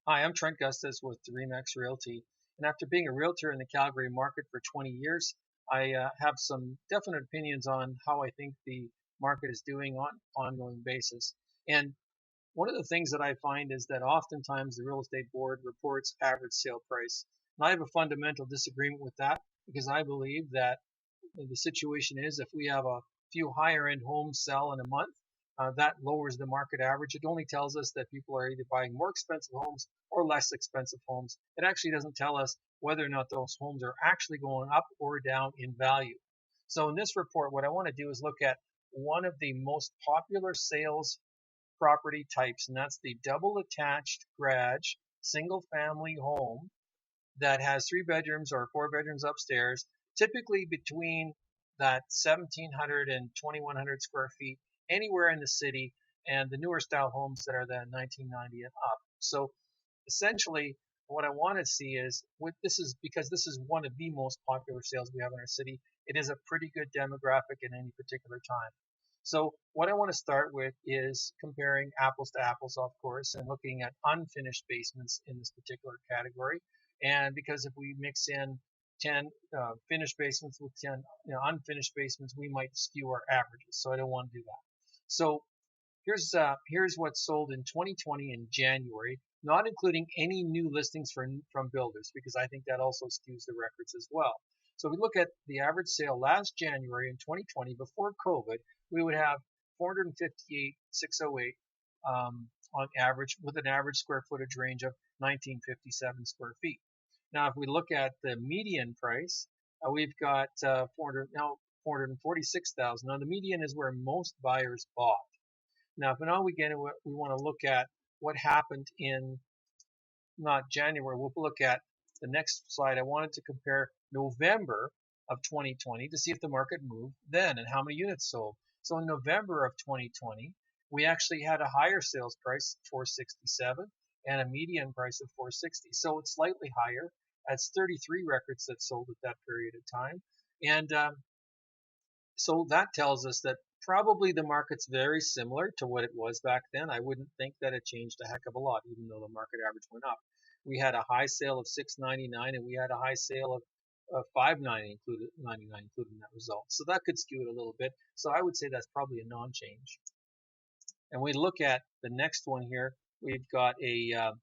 Hi, I'm Trent Gustus with Remax Realty. And after being a realtor in the Calgary market for 20 years, I have some definite opinions on how I think the market is doing on an ongoing basis. And one of the things that I find is that oftentimes the real estate board reports average sale price. And I have a fundamental disagreement with that because I believe that the situation is if we have a few higher end homes sell in a month, that lowers the market average. It only tells us that people are either buying more expensive homes or less expensive homes. It actually doesn't tell us whether or not those homes are actually going up or down in value. So in this report, what I want to do is look at one of the most popular sales property types, and that's the double attached garage single family home that has 3 bedrooms or 4 bedrooms upstairs, typically between that 1,700 and 2,100 square feet, anywhere in the city, and the newer style homes that are the 1990 and up. So essentially, what I want to see is what this is, because this is one of the most popular sales we have in our city. It is a pretty good demographic at any particular time. So what I want to start with is comparing apples to apples, of course, and looking at unfinished basements in this particular category. And because if we mix in 10 finished basements with 10 unfinished basements, we might skew our averages. So I don't want to do that. So here's what's sold in 2020 in January, not including any new listings from builders, because I think that also skews the records as well. So we look at the average sale last January in 2020 before COVID, we would have 458,608 on average, with an average square footage range of 1957 square feet. Now, if we look at the median price, we've got 446,000. Now, the median is where most buyers bought. Now, if now we want to look at what happened in not January. We'll look at the next slide. I wanted to compare November of 2020 to see if the market moved then and how many units sold. So in November of 2020, we actually had a higher sales price, 467, and a median price of 460. So it's slightly higher. That's 33 records that sold at that period of time. And so that tells us that probably the market's very similar to what it was back then. I wouldn't think that it changed a heck of a lot, even though the market average went up. We had a high sale of 699, and we had a high sale of 590 included, 99 included in that result. So that could skew it a little bit. So I would say that's probably a non-change. And we look at the next one here. We've got a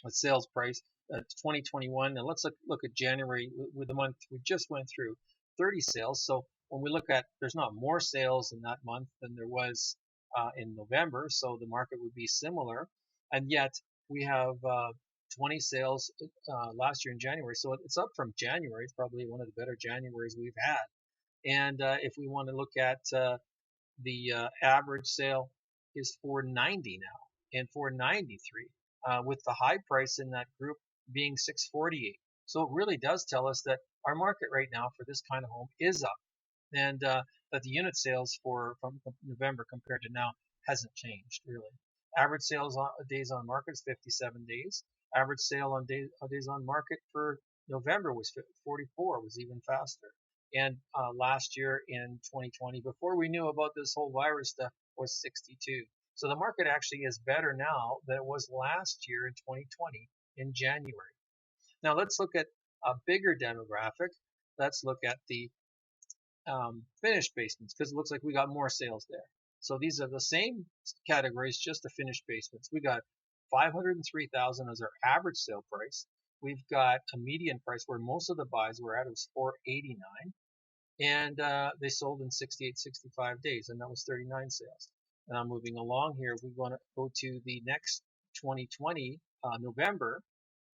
sales price, 2021. Now let's look at January with the month we just went through, 30 sales. So when we look at, there's not more sales in that month than there was in November, so the market would be similar. And yet we have 20 sales last year in January, so it's up from January. It's probably one of the better Januaries we've had. And if we want to look at the average sale is 490 now and 493, with the high price in that group being 648. So it really does tell us that our market right now for this kind of home is up, and that the unit sales from November compared to now hasn't changed really. Average sales days on market is 57 days. Average sale on days on market for November was 44, was even faster. And last year in 2020, before we knew about this whole virus stuff, was 62. So the market actually is better now than it was last year in 2020 in January. Now let's look at a bigger demographic. Let's look at the finished basements, because it looks like we got more sales there. So these are the same categories, just the finished basements. We got 503,000 as our average sale price. We've got a median price where most of the buys were at. It was 489, and they sold in 68, 65 days, and that was 39 sales. And I'm moving along here. We want to go to the next 2020 November,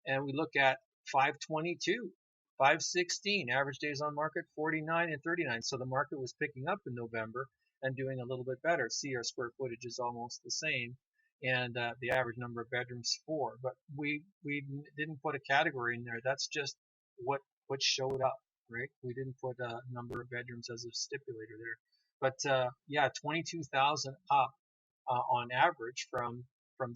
and we look at 522, 516, average days on market 49 and 39. So the market was picking up in November and doing a little bit better. See, our square footage is almost the same, and the average number of bedrooms 4. But we didn't put a category in there. That's just what showed up, right? We didn't put a number of bedrooms as a stipulator there. But yeah, 22,000 up on average from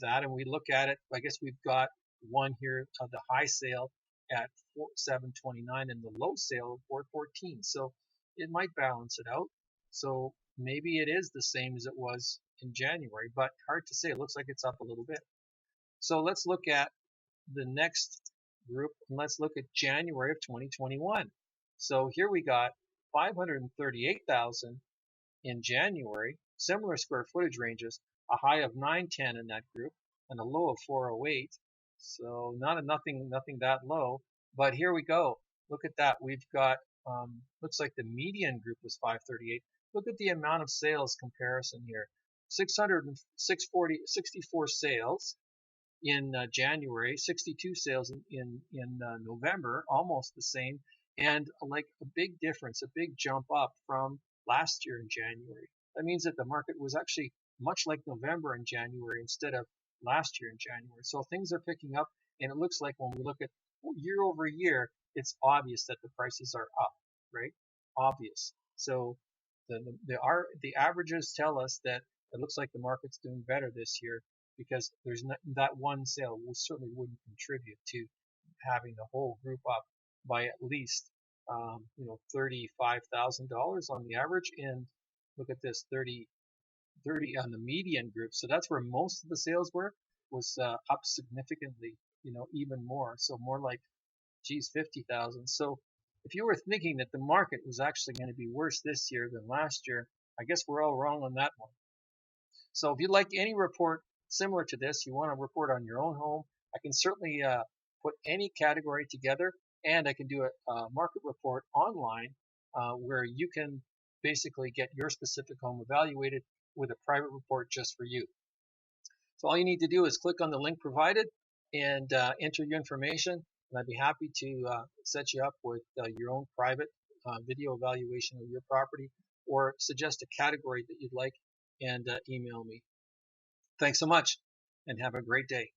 that. And we look at it, I guess we've got one here of the high sale at 729 and the low sale of 414. So it might balance it out. So maybe it is the same as it was in January, but hard to say. It looks like it's up a little bit. So let's look at the next group, and let's look at January of 2021. So here we got 538,000 in January, similar square footage ranges, a high of 910 in that group and a low of 408. So nothing that low. But here we go. Look at that. We've got looks like the median group was 538. Look at the amount of sales comparison here. 600 64 sales in January, 62 sales in November, almost the same, and like a big difference, a big jump up from last year in January. That means that the market was actually much like November and January instead of last year in January. So things are picking up, and it looks like when we look at year over year, it's obvious that the prices are up, right? Obvious. So the averages tell us that it looks like the market's doing better this year because there's not, that one sale certainly wouldn't contribute to having the whole group up by at least $35,000 on the average. And look at this, 30 on the median group. So that's where most of the sales were, was up significantly, even more. So more like, geez, 50,000. So if you were thinking that the market was actually going to be worse this year than last year, I guess we're all wrong on that one. So if you'd like any report similar to this, you want to report on your own home, I can certainly put any category together, and I can do a market report online where you can basically get your specific home evaluated with a private report just for you. So all you need to do is click on the link provided and enter your information, and I'd be happy to set you up with your own private video evaluation of your property, or suggest a category that you'd like and email me. Thanks so much, and have a great day.